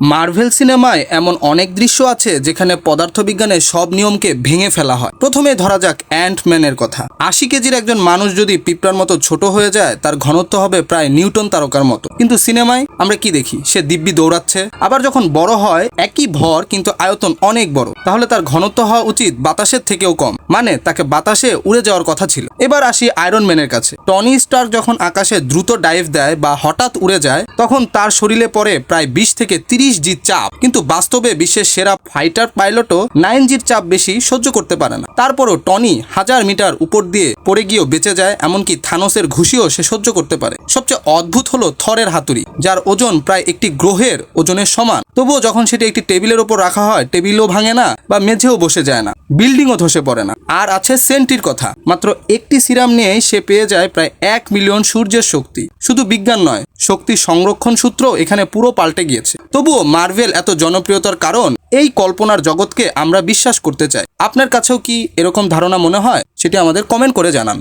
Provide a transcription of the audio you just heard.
Marvel সিনেমায় এমন অনেক দৃশ্য আছে যেখানে পদার্থবিজ্ঞানের সব নিয়মকে ভেঙে ফেলা হয়। প্রথমে ধরা যাক অ্যান্টম্যানের কথা। ৮০ কেজির একজন মানুষ যদি পিঁপড়ার মতো ছোট হয়ে যায়, তার ঘনত্ব হবে প্রায় নিউটন তারকার মতো। কিন্তু সিনেমায় আমরা কি দেখি? সে দিব্যি দৌড়াচ্ছে। আবার যখন বড় হয়, একই ভর কিন্তু আয়তন অনেক বড়, তাহলে তার ঘনত্ব হওয়া উচিত বাতাসের থেকেও কম, মানে তাকে বাতাসে উড়ে যাওয়ার কথা ছিল। এবার আসি আয়রন ম্যানের কাছে। টনি স্টার্ক যখন আকাশে দ্রুত ডাইভ দেয় বা হঠাৎ উড়ে যায়, তখন তার শরীরে পড়ে প্রায় ২০ থেকে ৩০ জি চাপ। কিন্তু বাস্তবে বিশ্বের সেরা ফাইটার পাইলটও ৯ জির চাপ বেশি সহ্য করতে পারে না। তারপরও টনি ১০০০ মিটার উপর দিয়ে পড়ে গিয়েও বেঁচে যায়, এমনকি থানোসের ঘুষিও সে সহ্য করতে পারে। সবচেয়ে অদ্ভুত হলো থরের হাতুড়ি, যার ওজন প্রায় একটি গ্রহের ওজনের সমান। তবুও যখন সেটি একটি টেবিলের উপর রাখা হয়, টেবিলও ভাঙে না বা মেঝেও বসে যায় না, বিল্ডিংও ধসে পড়ে না। আর আছে সেন্টির কথা। মাত্র একটি সিরাম নিয়েই সে পেয়ে যায় প্রায় ১ মিলিয়ন সূর্যের শক্তি। শুধু বিজ্ঞান নয়, শক্তি সংরক্ষণ সূত্র এখানে পুরো পাল্টে গিয়েছে। তবুও মার্ভেল এত জনপ্রিয়তার কারণ এই কল্পনার জগৎকে আমরা বিশ্বাস করতে চাই। আপনার কাছেও কি এরকম ধারণা মনে হয়? সেটি আমাদের কমেন্ট করে জানান।